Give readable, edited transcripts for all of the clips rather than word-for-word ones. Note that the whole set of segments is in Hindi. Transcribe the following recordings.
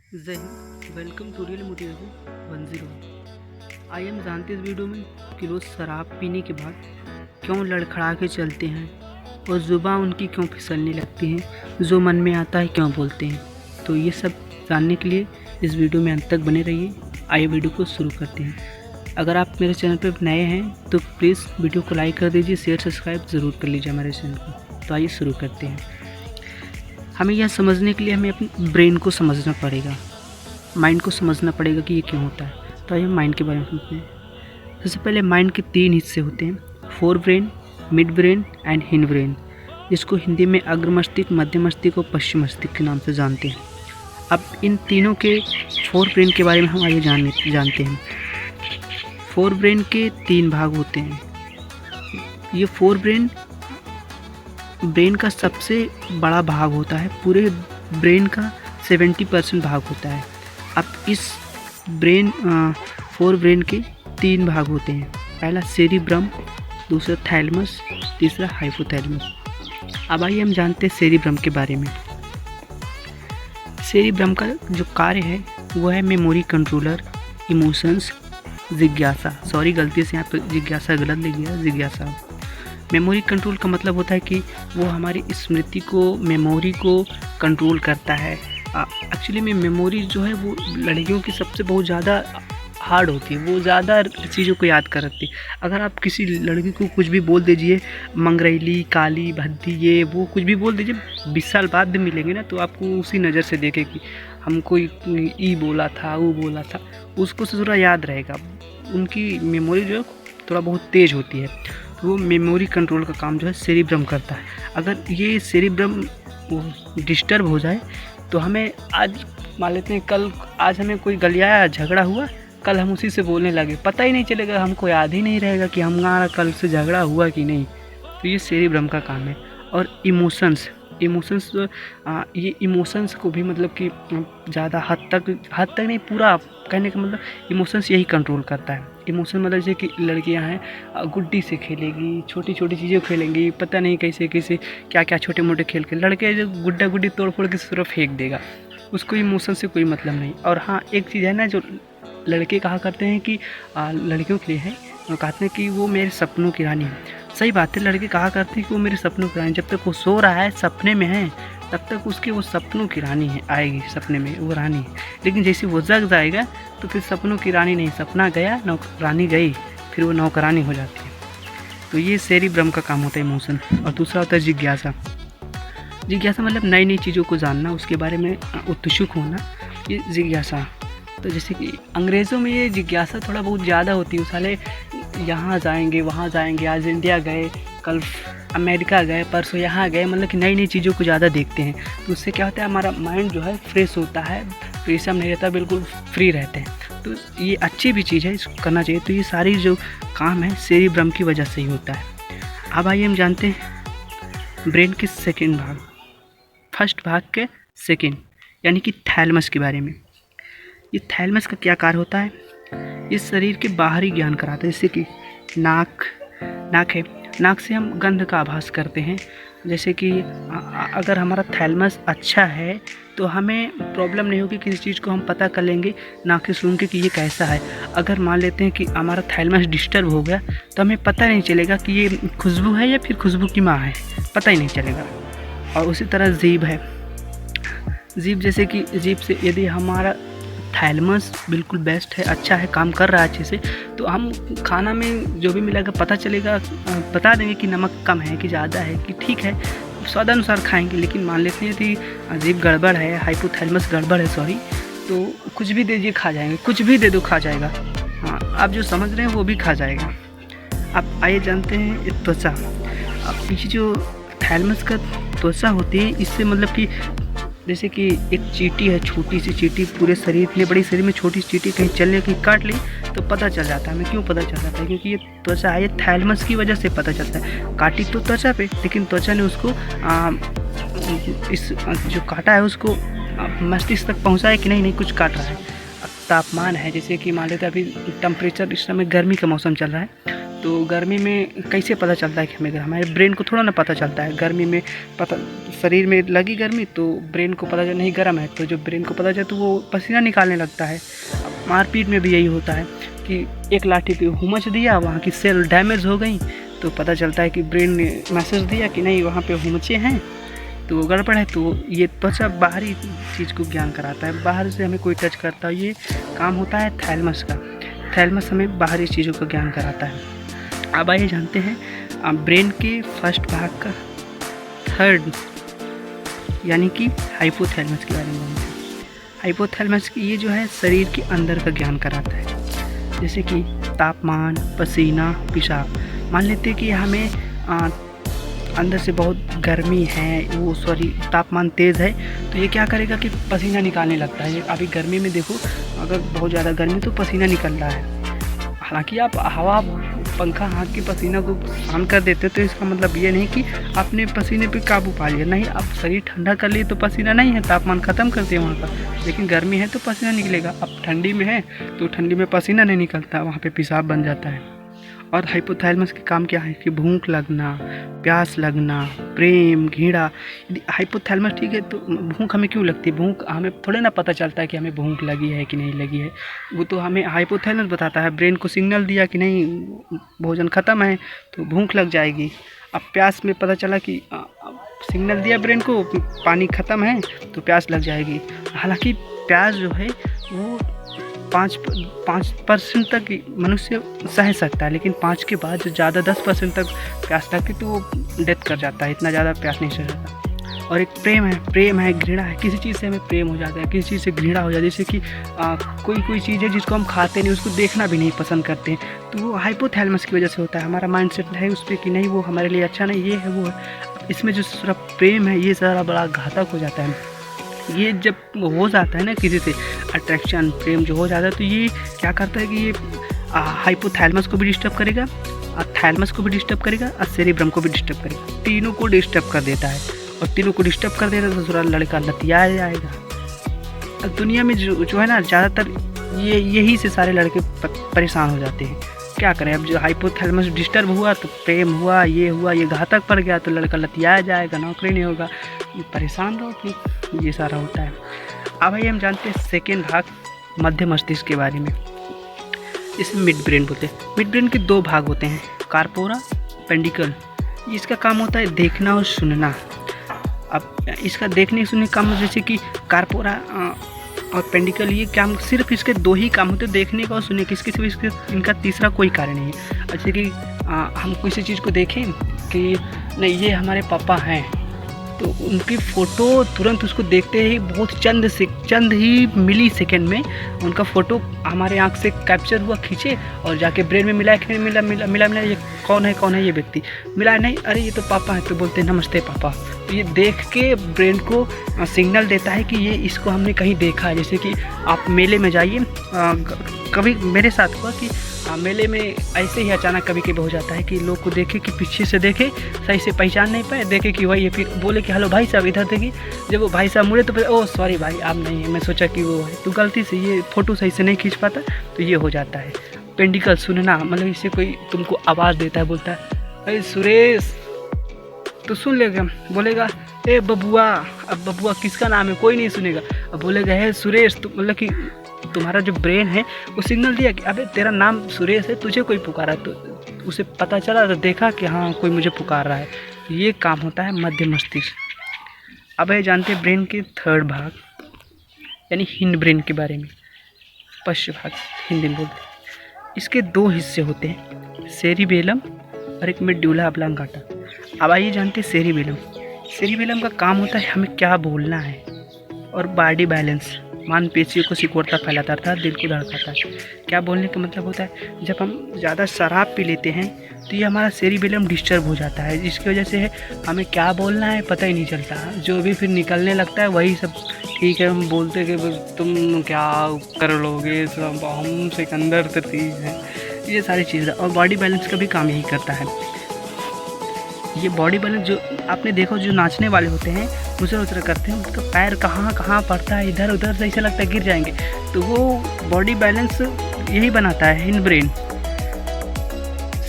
जय Hind. Welcome to real motivation 101। आइए हम जानते हैं इस वीडियो में कि रोज़ शराब पीने के बाद क्यों लड़खड़ा के चलते हैं और ज़ुबान उनकी क्यों फिसलने लगती है, जो मन में आता है क्यों बोलते हैं। तो ये सब जानने के लिए इस वीडियो में अंत तक बने रहिए। आइए वीडियो को शुरू करते हैं। अगर आप मेरे चैनल पर नए हैं तो प्लीज़ वीडियो को लाइक कर दीजिए, शेयर सब्सक्राइब ज़रूर कर लीजिए हमारे चैनल को। तो आइए शुरू करते हैं। हमें यह समझने के लिए हमें अपने ब्रेन को समझना पड़ेगा, माइंड को समझना पड़ेगा कि ये क्यों होता है। तो आइए हम माइंड के बारे में समझते हैं। सबसे पहले माइंड के 3 हिस्से होते हैं, fore brain, mid brain and hind brain, जिसको हिंदी में अग्र मस्तिष्क, मध्य मस्तिष्क और पश्चिम मस्तिष्क के नाम से जानते हैं। अब इन तीनों के फोर ब्रेन के बारे में हम आइए जानते हैं। फोर ब्रेन के 3 भाग होते हैं। ये फोर ब्रेन का सबसे बड़ा भाग होता है, पूरे ब्रेन का 70% भाग होता है। अब इस फोर ब्रेन के 3 भाग होते हैं। पहला सेरिब्रम, दूसरा थैलेमस, तीसरा हाइपोथैलेमस। अब आइए हम जानते हैं सेरिब्रम के बारे में। सेरिब्रम का जो कार्य है वो है मेमोरी कंट्रोलर, इमोशंस, जिज्ञासा। सॉरी, गलती से यहाँ पर जिज्ञासा गलत लिख गया, जिज्ञासा। मेमोरी कंट्रोल का मतलब होता है कि वो हमारी स्मृति को, मेमोरी को कंट्रोल करता है। एक्चुअली में मेमोरी जो है वो लड़कियों की सबसे बहुत ज़्यादा हार्ड होती है, वो ज़्यादा चीज़ों को याद कर रखती है। अगर आप किसी लड़की को कुछ भी बोल दीजिए, मंगरेली, काली, भद्दी, ये वो कुछ भी बोल दीजिए, 20 साल बाद भी मिलेंगे ना तो आपको उसी नज़र से देखेगी। हमको ई बोला था, वो बोला था, उसको से थोड़ा याद रहेगा। उनकी मेमोरी जो है थोड़ा बहुत तेज़ होती है। तो वो मेमोरी कंट्रोल का काम जो है सेरिब्रम करता है। अगर ये सेरिब्रम डिस्टर्ब हो जाए तो हमें आज मान लेते हैं, आज हमें कोई गलियाया, झगड़ा हुआ, कल हम उसी से बोलने लगे, पता ही नहीं चलेगा, हमको याद ही नहीं रहेगा कि हमारा कल से झगड़ा हुआ कि नहीं। तो ये सेरिब्रम का काम है। और इमोशंस ये इमोशंस को भी मतलब कि ज़्यादा हद तक नहीं, पूरा कहने का मतलब इमोशंस यही कंट्रोल करता है। इमोशन मतलब जैसे कि लड़कियां हैं गुड्डी से खेलेगी, छोटी छोटी चीज़ें खेलेंगी, पता नहीं कैसे क्या क्या छोटे मोटे खेल के, लड़के जो गुड्डा गुड्डी तोड़ फोड़ के सिर्फ फेंक देगा, उसको इमोशन से कोई मतलब नहीं। और हाँ, एक चीज़ है ना, जो लड़के कहा करते हैं कि लड़कियों के लिए है, वो कहते हैं कि वो मेरे सपनों की रानी है। सही बात है, लड़के कहा करते हैं कि वो मेरे सपनों की रानी। जब तक वो सो रहा है, सपने में है, तब तक उसके वो सपनों की रानी है, आएगी सपने में वो रानी है। लेकिन जैसे वो जग जाएगा तो फिर सपनों की रानी नहीं, सपना गया, रानी गई, फिर वो नौकरानी हो जाती है। तो ये सेरिब्रम का काम होता है, इमोशन। और दूसरा होता है जिज्ञासा। जिज्ञासा मतलब नई नई चीज़ों को जानना, उसके बारे में उत्सुक होना, ये जिज्ञासा। तो जैसे कि अंग्रेज़ों में ये जिज्ञासा थोड़ा बहुत ज़्यादा होती है। साले यहाँ जाएंगे, वहाँ जाएंगे, आज इंडिया गए, कल अमेरिका गए, परसों यहाँ गए, मतलब कि नई नई चीज़ों को ज़्यादा देखते हैं। तो उससे क्या होता है, हमारा माइंड जो है फ्रेश होता है, प्रेशर नहीं रहता, बिल्कुल फ्री रहते हैं। तो ये अच्छी भी चीज़ है, इसको करना चाहिए। तो ये सारी जो काम है सेरिब्रम की वजह से ही होता है। अब आइए हम जानते हैं ब्रेन के सेकेंड भाग, फर्स्ट भाग के सेकेंड, यानी कि थैलेमस के बारे में। ये थैलेमस का क्या कार्य होता है, ये शरीर के बाहरी ज्ञान कराता है। जैसे कि नाक है, नाक से हम गंध का आभास करते हैं। जैसे कि अगर हमारा थैलेमस अच्छा है तो हमें प्रॉब्लम नहीं होगी, किसी चीज़ को हम पता कर लेंगे नाक से सूंघ के कि ये कैसा है। अगर मान लेते हैं कि हमारा थैलेमस डिस्टर्ब हो गया तो हमें पता नहीं चलेगा कि ये खुशबू है या फिर खुशबू की माँ है, पता ही नहीं चलेगा। और उसी तरह जीभ है। जीभ, जैसे कि जीभ से यदि हमारा थैलेमस बिल्कुल बेस्ट है, अच्छा है, काम कर रहा है अच्छे से, तो हम खाना में जो भी मिलेगा पता चलेगा, बता देंगे कि नमक कम है कि ज़्यादा है कि ठीक है, स्वादानुसार खाएंगे। लेकिन मान लेते हैं कि जीभ गड़बड़ है, हाइपोथैलेमस गड़बड़ है, सॉरी, तो कुछ भी दीजिए खा जाएंगे, कुछ भी दे दो खा जाएगा। हाँ, आप जो समझ रहे हैं वो भी खा जाएगा। अब आइए जानते हैं त्वचा। अब ये जो थैलेमस का त्वचा होती है, इससे मतलब कि जैसे कि एक चींटी है, छोटी सी चींटी, पूरे शरीर, इतने बड़ी शरीर में छोटी सी चींटी कहीं चलने की काट ली तो पता चल जाता है। हमें क्यों पता चल जाता है, क्योंकि ये त्वचा है, ये थैलेमस की वजह से पता चलता है। काटी तो त्वचा पे, लेकिन त्वचा ने उसको इस जो काटा है उसको मस्तिष्क तक पहुँचाया कि नहीं कुछ काट रहा है। तापमान है, जैसे कि मान लेते हैं अभी टेम्परेचर, इस समय गर्मी का मौसम चल रहा है, तो गर्मी में कैसे पता चलता है कि हमें हमारे ब्रेन को थोड़ा ना पता चलता है। गर्मी में पता शरीर में लगी गर्मी तो ब्रेन को पता चल नहीं गर्म है, तो जब ब्रेन को पता चले तो वो पसीना निकालने लगता है। मारपीट में भी यही होता है कि एक लाठी पे हुमच दिया, वहाँ की सेल डैमेज हो गई तो पता चलता है कि ब्रेन ने मैसेज दिया कि नहीं वहाँ पे हुमचे हैं तो गड़बड़ है। तो ये त्वचा बाहरी चीज़ को ज्ञान कराता है, बाहर से हमें कोई टच करता है, ये काम होता है थैलमस का। थैलमस हमें बाहरी चीज़ों का ज्ञान कराता है। अब आइए जानते हैं ब्रेन के फर्स्ट भाग का थर्ड यानी कि हाइपोथैलेमस के बारे में। हाइपोथैलेमस ये जो है शरीर के अंदर का ज्ञान कराता है, जैसे कि तापमान, पसीना, पेशाब। मान लेते हैं कि हमें अंदर से बहुत गर्मी है, वो तापमान तेज़ है, तो ये क्या करेगा कि पसीना निकालने लगता है। अभी गर्मी में देखो, अगर बहुत ज़्यादा गर्मी तो पसीना निकल रहा है, हालांकि आप हवा पंखा हाथ के पसीना को शांत कर देते तो इसका मतलब ये नहीं कि आपने पसीने पे काबू पा लिया, नहीं, आप शरीर ठंडा कर लिए तो पसीना नहीं है, तापमान ख़त्म करते हैं वहाँ का, लेकिन गर्मी है तो पसीना निकलेगा। अब ठंडी में है तो ठंडी में पसीना नहीं निकलता, वहाँ पे पेशाब बन जाता है। और हाइपोथैलेमस के काम क्या है कि भूख लगना, प्यास लगना, प्रेम, घृणा। यदि हाइपोथैलेमस ठीक है तो भूख हमें क्यों लगती है? भूख हमें थोड़े ना पता चलता है कि हमें भूख लगी है कि नहीं लगी है, वो तो हमें हाइपोथैलेमस बताता है। ब्रेन को सिग्नल दिया कि नहीं भोजन ख़त्म है तो भूख लग जाएगी। अब प्यास में पता चला कि सिग्नल दिया ब्रेन को पानी ख़त्म है तो प्यास लग जाएगी। हालांकि प्यास जो है वो 5% तक मनुष्य सह सकता है, लेकिन 5 के बाद जो ज़्यादा 10% तक प्यास लगती तो वो डेथ कर जाता है, इतना ज़्यादा प्यास नहीं सह सकता। और एक प्रेम है, घृणा है, किसी चीज़ से हमें प्रेम हो जाता है, किसी चीज़ से घृणा हो जाती है, जैसे कि कोई चीज़ है जिसको हम खाते नहीं, उसको देखना भी नहीं पसंद करते हैं, तो वो हाइपोथैलेमस की वजह से होता है। हमारा माइंडसेट है उस पर कि नहीं वो हमारे लिए अच्छा नहीं, ये है वो है। इसमें जो सारा प्रेम है ये सारा बड़ा घातक हो जाता है। ये जब हो जाता है ना किसी से अट्रैक्शन, प्रेम जो हो जाता है, तो ये क्या करता है कि ये हाइपोथैलेमस को भी डिस्टर्ब करेगा, थैलेमस को भी डिस्टर्ब करेगा और सेरिब्रम को भी डिस्टर्ब करेगा, तीनों को डिस्टर्ब कर देता है। और तीनों को डिस्टर्ब कर देता है तो दूसरा लड़का लतिया जाएगा। दुनिया में जो है ना ज़्यादातर यही से सारे लड़के परेशान हो जाते हैं। क्या करें, अब जो हाइपोथैलेमस डिस्टर्ब हुआ तो प्रेम हुआ, ये घातक पड़ गया तो लड़का लतिया जाएगा, नौकरी नहीं होगा, परेशान रहो, फिर ये सारा होता है। अब भाई हम जानते हैं सेकेंड भाग मध्य मस्तिष्क के बारे में। इसमें मिड ब्रेन बोलते हैं। मिड ब्रेन के 2 भाग होते हैं, कार्पोरा, पेंडिकल। इसका काम होता है देखना और सुनना। अब इसका देखने सुनने का काम जैसे कि कार्पोरा और पेंडिकल, ये काम सिर्फ इसके 2 ही काम होते हैं, देखने का और सुनने का। इसके इनका तीसरा कोई कार्य नहीं है। जैसे कि हम किसी चीज़ को देखें कि नहीं ये हमारे पापा हैं, तो उनकी फ़ोटो तुरंत उसको देखते ही बहुत चंद ही मिली सेकेंड में उनका फ़ोटो हमारे आँख से कैप्चर हुआ, खींचे और जाके ब्रेन में मिला कि मिला ये कौन है ये व्यक्ति, मिला नहीं, अरे ये तो पापा है, तो बोलते हैं नमस्ते पापा। तो ये देख के ब्रेन को सिग्नल देता है कि ये इसको हमने कहीं देखा है। जैसे कि आप मेले में जाइए, कभी मेरे साथ हुआ कि मेले में ऐसे ही अचानक कभी हो जाता है कि लोग को देखे कि पीछे से देखे, सही से पहचान नहीं पाए, देखे कि वही है, फिर बोले कि हेलो भाई साहब इधर देखिए। जब वो भाई साहब मुड़े तो फिर ओह सॉरी भाई आप नहीं है, मैं सोचा कि वो है, तो गलती से ये फ़ोटो सही से नहीं खींच पाता, तो ये हो जाता है। पेंडिकल सुनना, मतलब इससे कोई तुमको आवाज़ देता है, बोलता है अरे सुरेश, तो सुन लेगा, बोलेगा ए बबुआ। अब बबुआ किसका नाम है, कोई नहीं सुनेगा। अब बोलेगा है सुरेश, तो मतलब कि तुम्हारा जो ब्रेन है वो सिग्नल दिया कि अबे तेरा नाम सुरेश है, तुझे कोई पुकारा, तो उसे पता चला, तो देखा कि हाँ कोई मुझे पुकार रहा है। ये काम होता है मध्य मस्तिष्क। अब ये जानते हैं ब्रेन के 3rd भाग यानी हिंड ब्रेन के बारे में। पश्च भाग हिंदी में बोलते हैं। इसके 2 हिस्से होते हैं, सेरिबेलम और एक मेडुला ऑब्लांगाटा। अब आइए जानते हैं सेरिबेलम। सेरिबेलम का काम होता है हमें क्या बोलना है, और बॉडी बैलेंस, मांसपेशियों को सिकोड़ता फैलाता अर्थात दिल को धड़काता है। क्या बोलने का मतलब होता है, जब हम ज़्यादा शराब पी लेते हैं तो ये हमारा सेरिबेलम डिस्टर्ब हो जाता है, जिसकी वजह से हमें क्या बोलना है पता ही नहीं चलता, जो भी फिर निकलने लगता है वही सब ठीक है, हम बोलते कि तुम क्या कर लोगे, सब हम सिकंदर तरतीब है, ये सारी चीज़ें। और बॉडी बैलेंस का भी काम यही करता है। ये बॉडी बैलेंस जो आपने देखो, जो नाचने वाले होते हैं उतर करते हैं, उसका पैर कहाँ पड़ता है, इधर उधर से ऐसा लगता है गिर जाएंगे, तो वो बॉडी बैलेंस यही बनाता है हिंड ब्रेन।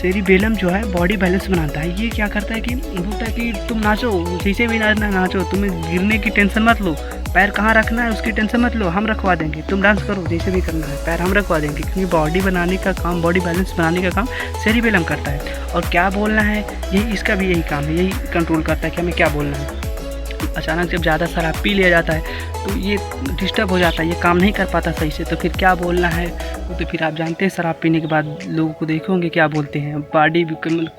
सेरिबेलम जो है बॉडी बैलेंस बनाता है। ये क्या करता है कि बोलता है कि तुम नाचो, जैसे भी नाचना नाचो, तुम्हें गिरने की टेंशन मत लो, पैर कहाँ रखना है उसकी टेंशन मत लो, हम रखवा देंगे, तुम डांस करो जैसे भी करना है, पैर हम रखवा देंगे। क्योंकि बॉडी बनाने का काम, बॉडी बैलेंस बनाने का काम सेरिबेलम करता है। और क्या बोलना है, यही इसका भी यही काम है, यही कंट्रोल करता है कि हमें क्या बोलना है। अचानक जब ज़्यादा शराब पी लिया जाता है तो ये डिस्टर्ब हो जाता है, ये काम नहीं कर पाता सही से, तो फिर क्या बोलना है, तो फिर आप जानते हैं शराब पीने के बाद लोगों को देखोगे क्या बोलते हैं, बॉडी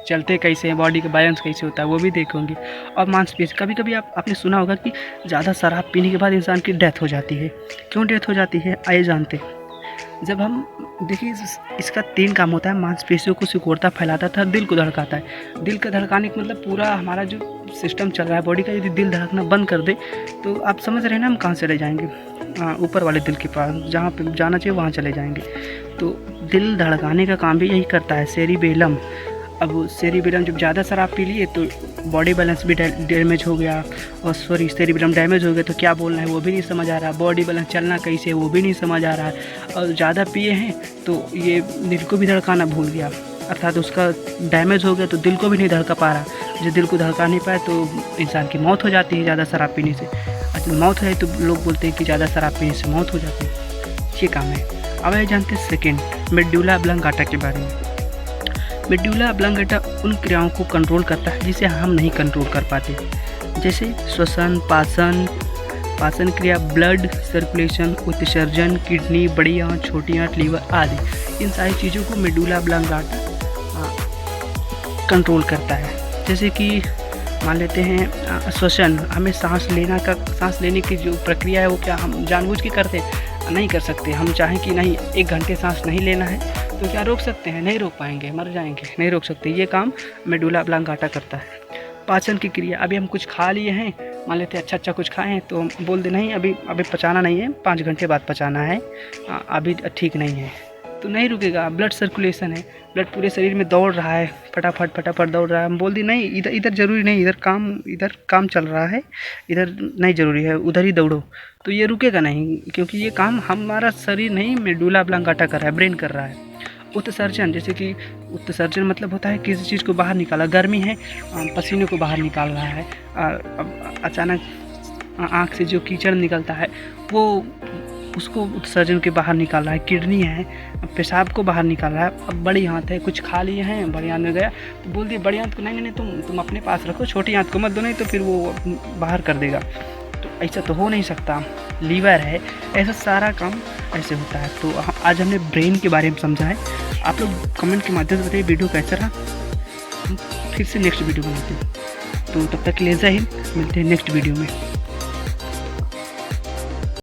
चलते कैसे हैं, बॉडी का बैलेंस कैसे होता है वो भी देखोगे। और मांसपेशी, कभी कभी आपने सुना होगा कि ज़्यादा शराब पीने के बाद इंसान की डेथ हो जाती है। क्यों डेथ हो जाती है आइए जानते हैं। जब हम देखिए इसका 3 काम होता है, मांसपेशियों को सिकोड़ता, फैलाता था, दिल को धड़काता है। दिल का धड़काने का मतलब पूरा हमारा जो सिस्टम चल रहा है बॉडी का, यदि दिल धड़कना बंद कर दे तो आप समझ रहे हैं ना हम कहाँ चले जाएंगे, ऊपर वाले दिल के पास, जहाँ पे जाना चाहिए वहाँ चले जाएंगे। तो दिल धड़काने का काम भी यही करता है सेरिबेलम। अब सेरिबेलम जब ज़्यादा शराब पी लिए तो बॉडी बैलेंस भी डैमेज हो गया, और सेरिबेलम डैमेज हो गया तो क्या बोलना है वो भी नहीं समझ आ रहा, बॉडी बैलेंस चलना कैसे वो भी नहीं समझ आ रहा है। और ज़्यादा पिए हैं तो ये दिल को भी धड़काना भूल गया, अर्थात उसका डैमेज हो गया तो दिल को भी नहीं धड़का पा रहा। जब दिल को धड़का नहीं पाए तो इंसान की मौत हो जाती है ज़्यादा शराब पीने से। अच्छा, मौत है तो लोग बोलते हैं कि ज़्यादा शराब पीने से मौत हो जाती है, ये काम है। अब आइए जानते हैं सेकेंड, मेडुला ऑब्लांगाटा के बारे में। मेडुला ऑब्लांगाटा उन क्रियाओं को कंट्रोल करता है जिसे हम नहीं कंट्रोल कर पाते, जैसे श्वसन, पाचन क्रिया, ब्लड सर्कुलेशन, उत्सर्जन, किडनी, बड़ी आंत, छोटी आंत, लीवर आदि। इन सारी चीज़ों को मेडुला ऑब्लांगाटा कंट्रोल करता है। जैसे कि मान लेते हैं श्वसन, हमें सांस लेने की जो प्रक्रिया है वो क्या हम जानबूझ के करते नहीं कर सकते। हम चाहें कि नहीं 1 घंटे सांस नहीं लेना है तो क्या रोक सकते हैं, नहीं रोक पाएंगे, मर जाएंगे, नहीं रोक सकते। ये काम मेडुला ऑब्लांगाटा करता है। पाचन की क्रिया, अभी हम कुछ खा लिए हैं, मान लेते हैं अच्छा कुछ खाएं हैं तो हम बोल दे नहीं अभी पचाना नहीं है, 5 घंटे बाद पचाना है, अभी ठीक नहीं है, तो नहीं रुकेगा। ब्लड सर्कुलेशन है, ब्लड पूरे शरीर में दौड़ रहा है, फटाफट दौड़ रहा है, हम बोल दी नहीं इधर ज़रूरी नहीं, इधर काम चल रहा है, इधर नहीं ज़रूरी है, उधर ही दौड़ो, तो ये रुकेगा नहीं, क्योंकि ये काम हमारा शरीर नहीं, मेडुला ऑब्लांगाटा कर रहा है, ब्रेन कर रहा है। उत्सर्जन, जैसे कि उत्सर्जन मतलब होता है किसी चीज़ को बाहर निकाला, गर्मी है पसीने को बाहर निकाल रहा है, अचानक आँख से जो कीचड़ निकलता है वो उसको उत्सर्जन के बाहर निकाल रहा है। किडनी है पेशाब को बाहर निकाल रहा है। अब बड़ी आंत है, कुछ खा लिए हैं, बड़ी आंत में गया तो बोल दिए बड़ी आंत को नहीं तुम अपने पास रखो, छोटी आंत को मत दो, नहीं तो फिर वो बाहर कर देगा, तो ऐसा तो हो नहीं सकता। लीवर है, ऐसा सारा काम ऐसे होता है। तो आज हमने ब्रेन के बारे में समझा है। आप लोग कमेंट के माध्यम से बताइए वीडियो कैसा रहा, फिर से नेक्स्ट वीडियो बनाते हैं। तो तब तक के लिए जय हिंद, मिलते हैं नेक्स्ट वीडियो में।